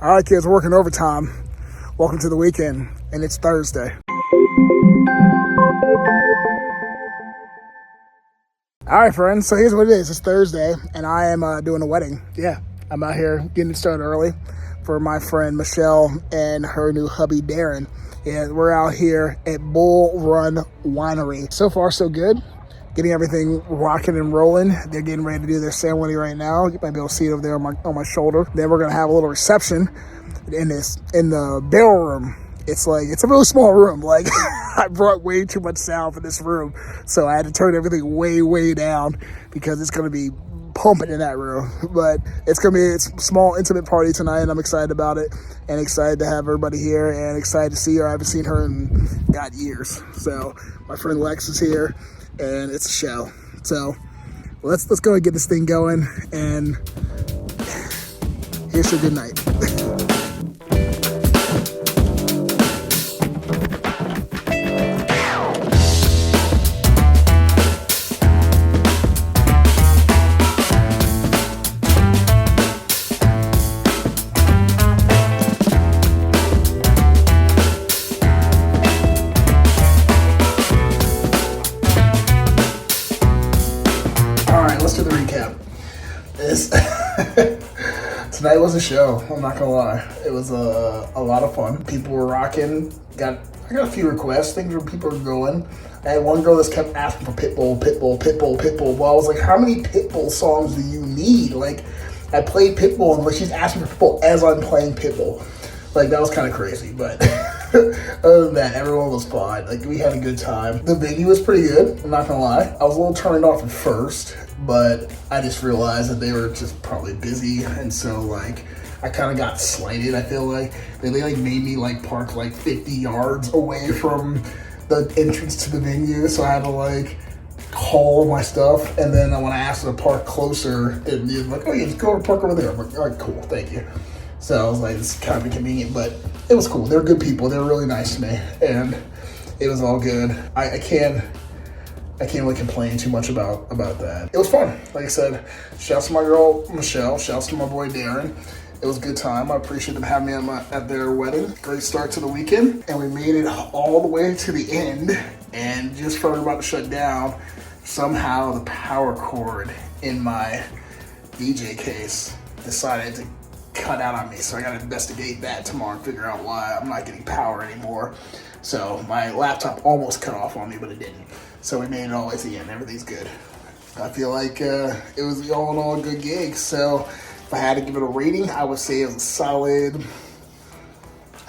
All right, kids, we're working overtime. Welcome to the weekend, and it's Thursday. All right, friends, so here's what it is. It's Thursday, and I am doing a wedding. Yeah, I'm out here getting it started early for my friend Michelle and her new hubby, Darren. Yeah, we're out here at Bull Run Winery. So far, so good. Getting everything rocking and rolling. They're getting ready to do their ceremony right now. You might be able to see it over there on my shoulder. Then we're gonna have a little reception in the ballroom. It's a really small room. Like I brought way too much sound for this room, so I had to turn everything way down because it's gonna be pumping in that room. But it's a small intimate party tonight, and I'm excited about it and excited to have everybody here and excited to see her. I haven't seen her in years. So my friend Lex is here. And it's a show. So let's go and get this thing going. And here's your good night. Tonight was a show, I'm not gonna lie. It was a lot of fun. People were rocking. I got a few requests, things where people were going. I had one girl that kept asking for Pitbull. Well, I was like, how many Pitbull songs do you need? Like, I played Pitbull and she's asking for Pitbull as I'm playing Pitbull. Like, that was kind of crazy, but other than that, everyone was fine. Like, we had a good time. The venue was pretty good, I'm not gonna lie. I was a little turned off at first, but I just realized that they were just probably busy, and so like I kind of got slighted. I feel like they like made me like park like 50 yards away from the entrance to the venue, so I had to like haul my stuff. And then when I asked them to park closer, it was like, oh yeah, just go and park over there. I'm like, all right, cool, thank you. So I was like, it's kind of inconvenient, but it was cool. They're good people. They were really nice to me, and it was all good. I can't really complain too much about that. It was fun. Like I said, shouts to my girl, Michelle. Shouts to my boy, Darren. It was a good time. I appreciate them having me at their wedding. Great start to the weekend. And we made it all the way to the end. And just before we were about to shut down, somehow the power cord in my DJ case decided to cut out on me. So I got to investigate that tomorrow and figure out why I'm not getting power anymore. So my laptop almost cut off on me, but it didn't. So we made it all the way to the end. Everything's good. I feel like it was all in all a good gig. So if I had to give it a rating, I would say it was a solid,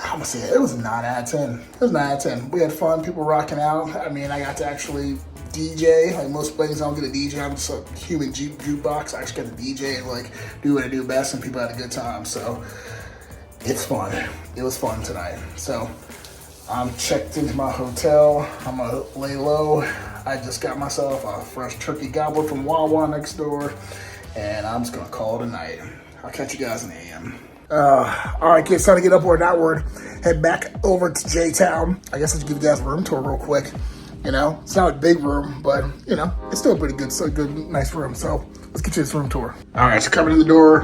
I'm gonna say it was a 9 out of 10. It was 9 out of 10. We had fun, people rocking out. I mean, I got to actually DJ. Like most weddings, I don't get a DJ. I'm just a human jukebox. I actually got to DJ and like do what I do best, and people had a good time. So it's fun. It was fun tonight. So I'm checked into my hotel. I'm gonna lay low. I just got myself a fresh turkey gobbler from Wawa next door, and I'm just gonna call it a night. I'll catch you guys in the AM. All right, kids, time to get upward and outward. Head back over to J-Town. I guess I'll just give you guys a room tour real quick. You know, it's not a big room, but you know, it's still a pretty good, nice room. So let's get you this room tour. All right, so coming in the door,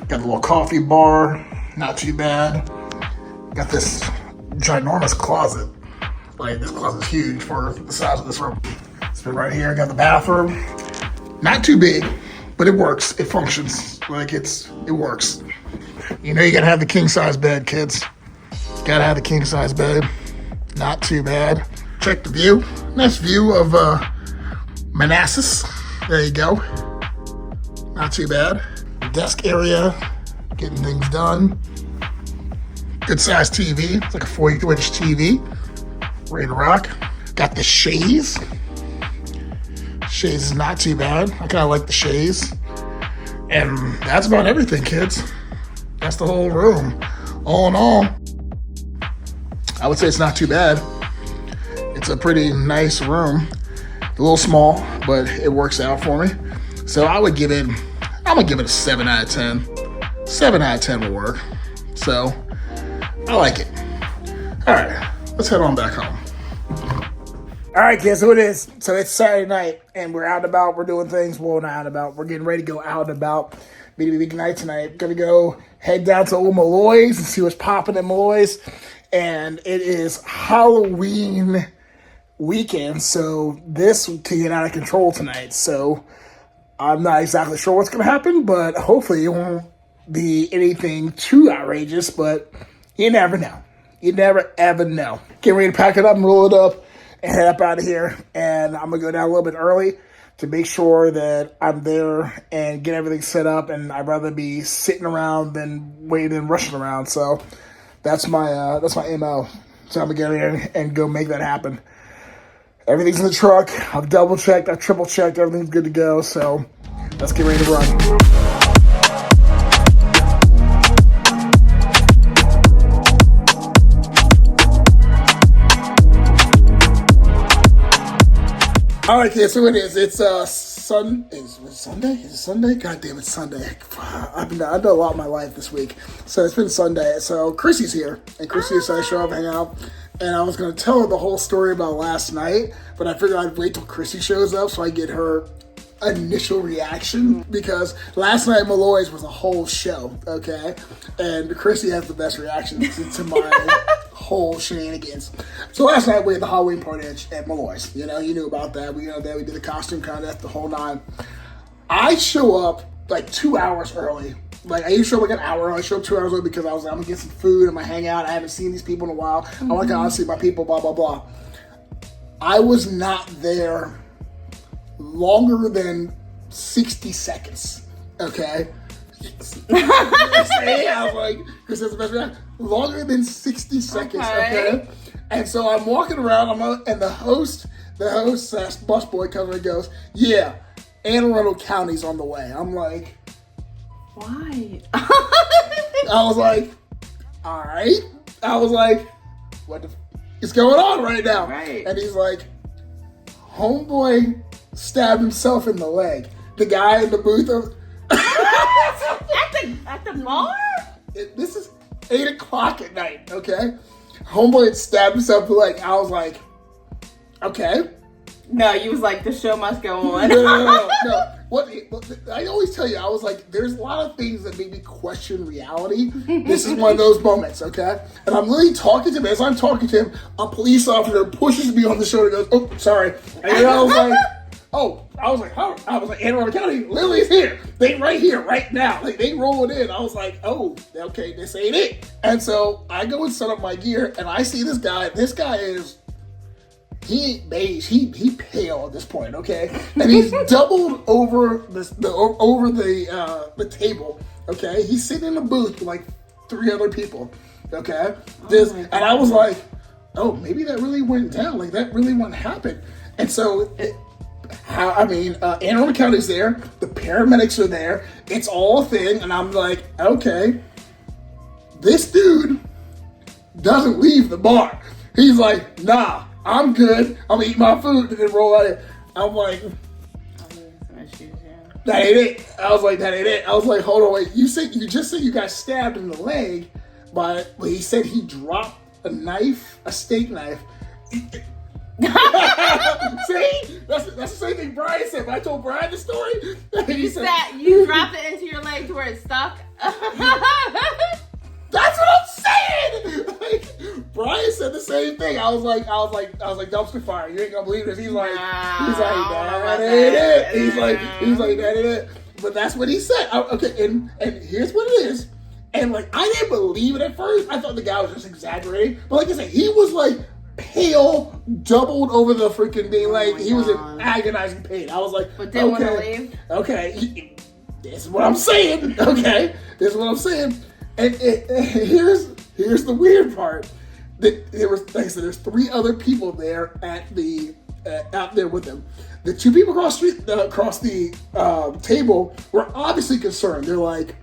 got a little coffee bar, not too bad. Got this ginormous closet. Like, this closet's huge for the size of this room. It's been right here. Got the bathroom. Not too big, but it works. It functions. Like, it works. You know, you gotta have the king size bed, kids. Gotta have the king size bed. Not too bad. Check the view. Nice view of Manassas. There you go. Not too bad. Desk area. Getting things done. Good sized TV. It's like a 42-inch TV. Ready to rock. Got the Shays. Shays is not too bad. I kind of like the Shays. And that's about everything, kids. That's the whole room. All in all, I would say it's not too bad. It's a pretty nice room. A little small, but it works out for me. So I'm gonna give it a 7 out of 10. 7 out of 10 will work. So I like it. All right, let's head on back home. All right, kids, so it is. So it's Saturday night, and we're out and about. We're doing things. Well, not out and about. We're getting ready to go out and about big night tonight. Gonna go head down to old Molloys and see what's popping at Molloys. And it is Halloween weekend, so this can get out of control tonight. So I'm not exactly sure what's going to happen, but hopefully it won't be anything too outrageous, but you never know. You never, ever know. Get ready to pack it up and roll it up and head up out of here. And I'm going to go down a little bit early to make sure that I'm there and get everything set up. And I'd rather be sitting around than waiting and rushing around. So that's my MO. So I'm going to get in there and go make that happen. Everything's in the truck. I've double-checked. I've triple-checked. Everything's good to go. So let's get ready to run. All right, kids, so it is. It's Sunday? Is it Sunday? God damn, it's Sunday. I've done a lot in my life this week. So it's been Sunday. So Kirssy's here. And Kirssy decided to show up, hang out. And I was going to tell her the whole story about last night, but I figured I'd wait till Kirssy shows up so I get her initial reaction, because last night Molloys was a whole show, okay? And Kirssy has the best reaction to my whole shenanigans. So last night we had the Halloween party at Molloys. You know, you knew about that. We did the costume contest, the whole nine. I show up like 2 hours early. Like, I usually show up like an hour early. I show up 2 hours early because I'm going to get some food. I'm going to hang out. I haven't seen these people in a while. I want to go out and see my people, blah, blah, blah. I was not there longer than 60 seconds, okay? I was like, because that's the best reaction. Longer than 60 seconds, okay? And so I'm walking around, and the host / busboy comes and goes, yeah, Anne Arundel County's on the way. I'm like, why? I was like, all right. I was like, what the is going on right now? Right. And he's like, homeboy stabbed himself in the leg. The guy in the booth. At the bar? This is 8 o'clock at night, okay? Homeboy had stabbed himself in the leg. I was like, okay. No, you was like, the show must go on. No. What I always tell you, I was like, there's a lot of things that make me question reality. This is one of those moments, okay? And I'm literally talking to him. As I'm talking to him, a police officer pushes me on the shoulder and goes, oh, sorry. And I was like, I was like, Anne Arundel County, Lily's here. They right here, right now. Like, they rolling in. I was like, oh, okay, this ain't it. And so I go and set up my gear, and I see this guy. This guy is, he ain't beige. He pale at this point, okay? And he's doubled over the table, okay? He's sitting in a booth with like 3 other people, okay? And I was like, oh, maybe that really went down. Like, that really wouldn't happen. And so, Anne Arundel County's there. The paramedics are there. It's all a thing. And I'm like, okay, this dude doesn't leave the bar. He's like, nah, I'm good. I'm gonna eat my food and then roll out of here. I'm like, that ain't it. I was like, that ain't it. I was like, hold on, wait. You just said you got stabbed in the leg, but he said he dropped a steak knife. See? That's the same thing Brian said. When I told Brian the story, he said you dropped it into your leg to where it stuck. That's what I'm saying. Like, Brian said the same thing. I was like dumpster fire. You ain't gonna believe this. He's like, that ain't it. He's like, that ain't it. But that's what he said. Okay, and here's what it is. And like, I didn't believe it at first. I thought the guy was just exaggerating. But like I said, he was like pale, doubled over the freaking being like, he was in agonizing pain. I was like, but didn't want to leave. Okay, this is what I'm saying. Okay, this is what I'm saying. And here's the weird part. There was, like I said, there's 3 other people there at the out there with him. The 2 people across the table were obviously concerned. They're like,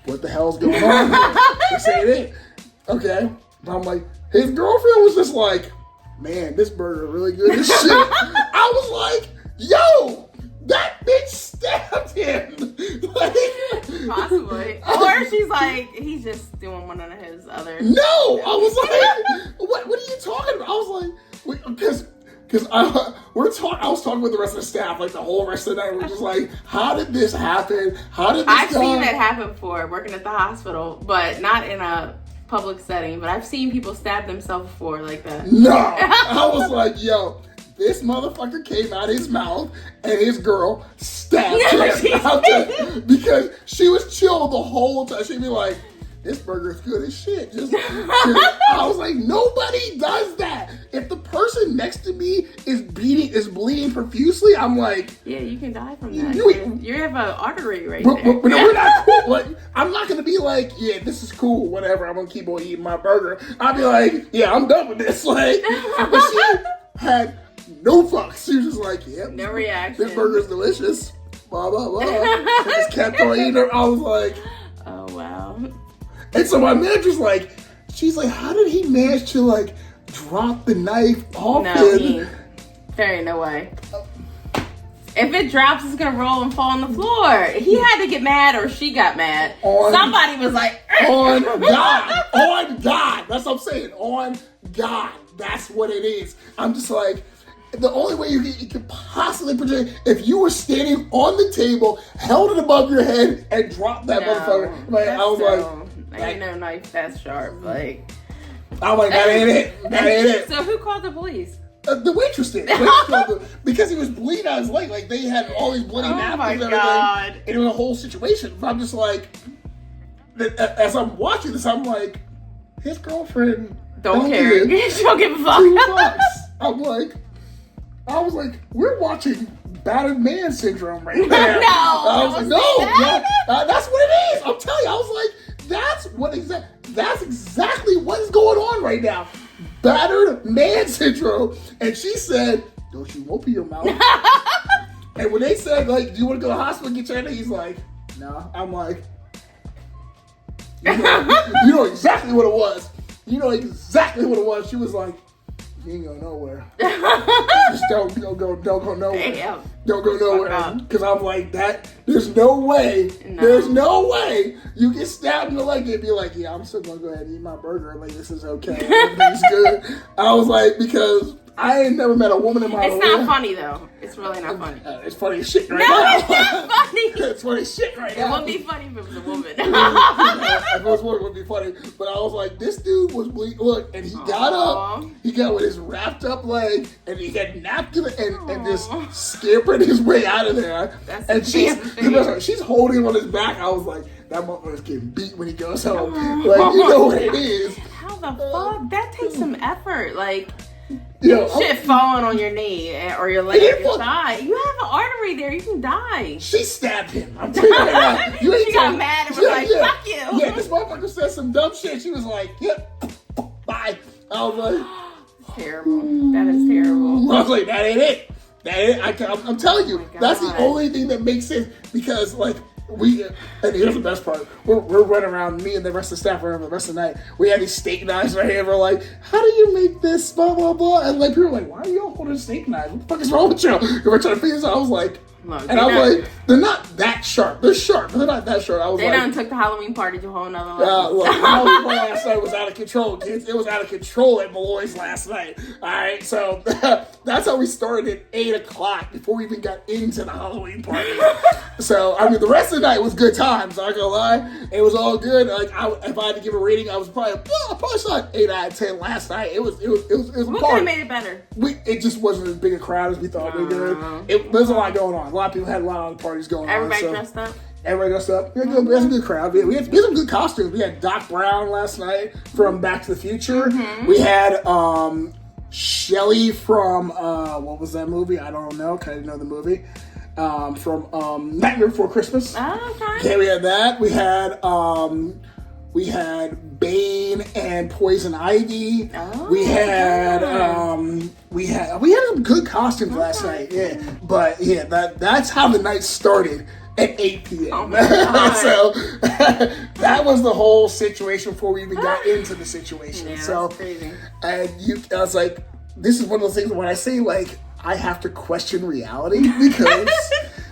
"What the hell's going on here? This ain't it." Okay, but I'm like, his girlfriend was just like, "Man, this burger is really good as shit." I was like, "Yo, that bitch stabbed him." Like, possibly. Or she's like, he's just doing one of his other. No, I was like, what are you talking about? I was like, because Because I was talking with the rest of the staff, like the whole rest of the night. We're just like, how did this happen? How did this I've seen that happen before, working at the hospital, but not in a public setting. But I've seen people stab themselves before like that. No. I was like, yo, this motherfucker came out of his mouth and his girl stabbed him. Because she was chill the whole time. She'd be like, this burger's good as shit. I was like, nobody does that. If the person next to me is bleeding profusely, I'm like, yeah, you can die from that. You have an artery right there. But we're not cool. Like, I'm not gonna be like, yeah, this is cool, whatever. I'm gonna keep on eating my burger. I'll be like, yeah, I'm done with this. Like, but she had no fucks. She was just like, yeah, no reaction. This burger's delicious. Blah blah blah. I just kept on eating her. I was like, oh wow. And so my manager's like, she's like, how did he manage to like drop the knife off him? There ain't no way. If it drops, it's gonna roll and fall on the floor. He had to get mad, or she got mad. Somebody was like, on God. That's what I'm saying. On God. That's what it is. I'm just like, the only way you could possibly project, if you were standing on the table, held it above your head, and dropped that motherfucker. Like, I was like, ain't no knife that's sharp. Like, I'm like, that ain't it. That ain't it. So who called the police? The waitress did. Because he was bleeding out his leg. Like, they had all these bloody napkins and everything. And it was a whole situation. But I'm just like, as I'm watching this, I'm like, his girlfriend don't care. She'll give a fuck. $2. I was like, we're watching battered man syndrome right now. I was like, no, that's what it is. I'm telling you, I was like, that's exactly what is going on right now. Battered man syndrome. And she said, don't you open your mouth. And when they said, like, do you want to go to the hospital and get your head? He's like, no. I'm like, you know exactly what it was. You know exactly what it was. She was like, you ain't going nowhere. Just don't go nowhere. Damn. Don't go nowhere. Because I'm like, there's no way. No. There's no way you get stabbed in the leg and be like, yeah, I'm still going to go ahead and eat my burger. Like, this is okay. Everything's good. I was like, because I ain't never met a woman in my life. It's not funny, though. It's really not funny. It's funny as shit right now. No, it's not funny. It's funny as shit right now. It wouldn't be funny if it was a woman. If it was a woman, it would be funny. But I was like, this dude was bleeding. Look, and he got up. He got with his wrapped up leg, and he had napkin and just scampered his way out of there. And she's holding him on his back. I was like, that motherfucker's getting beat when he goes home. Like, you know what it is. How the fuck? That takes some effort. Like, yo, shit falling on your knee or your leg or your thigh. You have an artery there. You can die. She stabbed him. I'm telling you right now. She got mad and was like, fuck you. Yeah, this motherfucker said some dumb shit. She was like, yep, bye. I was like, terrible. That is terrible. I was like, that ain't it. I'm telling you, that's the only thing that makes sense. Because, like, and here's the best part. We're running around, me and the rest of the staff around the rest of the night. We had these steak knives right here. We're like, how do you make this, blah, blah, blah. And like, people were like, why are you all holding steak knives? What the fuck is wrong with you? And we're trying to figure this out. I was like, like, they're not that sharp. They're sharp, but they're not that sharp. They done took the Halloween party to a whole nother level. Look, the Halloween party last night was out of control, kids. It was out of control at Molloys last night. All right, so that's how we started at 8 o'clock before we even got into the Halloween party. So, I mean, the rest of the night was good times. I'm not gonna lie, it was all good. Like, if I had to give a rating, I was probably saw an 8 out of 10 last night. It was. What could have made it better? It just wasn't as big a crowd as we thought we did. There's a lot going on. A lot of people had a lot of parties going Everybody on. Dressed up? Everybody dressed up. We had some good crowd. We had some good costumes. We had Doc Brown last night from Back to the Future. Mm-hmm. We had Shelly from, what was that movie? I don't know. I didn't know the movie. From Nightmare Before Christmas. Oh, okay. Okay, we had that. We had Bane and Poison Ivy. Oh, we had some good costumes last night. Yeah, but yeah, that's how the night started at 8 p.m. Oh my God. So that was the whole situation before we even got into the situation. Yeah, so that's crazy. I was like, this is one of those things when I say like I have to question reality because.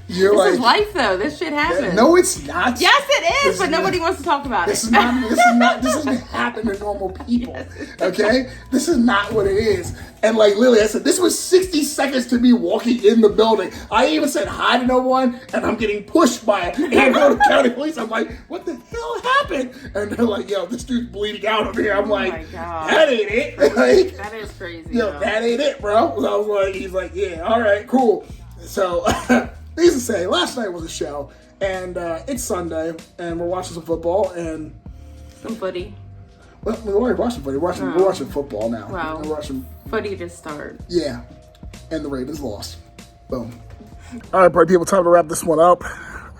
This is life, though. This shit happens. No, it's not. Yes, it is, but nobody wants to talk about it. This isn't happening happen to normal people. Okay? This is not what it is. And like Lily, I said, this was 60 seconds to me walking in the building. I even said hi to no one, and I'm getting pushed by Anne County Police. I'm like, what the hell happened? And they're like, yo, this dude's bleeding out over here. I'm like, my God. that ain't it. Like, That is crazy. yo, that ain't it, bro. So I was like, he's like, yeah, all right, cool. So, needless to say, last night was a show, and it's Sunday, and we're watching some football, and some footy. Well, we're already watching footy. We're watching football now. Wow. We're watching footy to start. Yeah, and the Ravens lost. Boom. All right, party people, time to wrap this one up.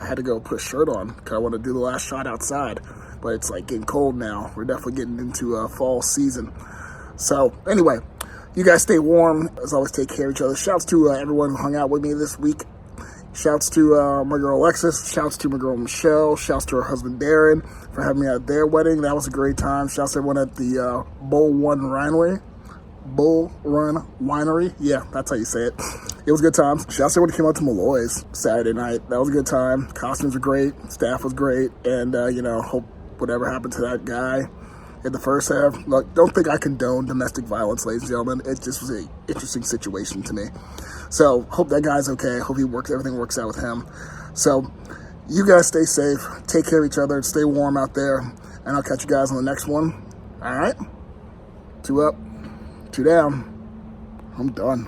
I had to go put a shirt on because I want to do the last shot outside, but it's like getting cold now. We're definitely getting into fall season. So anyway, you guys stay warm. As always, take care of each other. Shouts to everyone who hung out with me this week. Shouts to my girl Alexis. Shouts to my girl Michelle. Shouts to her husband Darren for having me at their wedding. That was a great time. Shouts to everyone at the Bull Run Winery. Yeah, that's how you say it. It was a good time. Shouts to everyone who came out to Molloys Saturday night. That was a good time. Costumes were great. Staff was great. And, hope whatever happened to that guy in the first half. Look, don't think I condone domestic violence, ladies and gentlemen. It just was an interesting situation to me. So, hope that guy's okay. Hope everything works out with him. So, you guys stay safe. Take care of each other. Stay warm out there. And I'll catch you guys on the next one. All right? 2 up, 2 down. I'm done.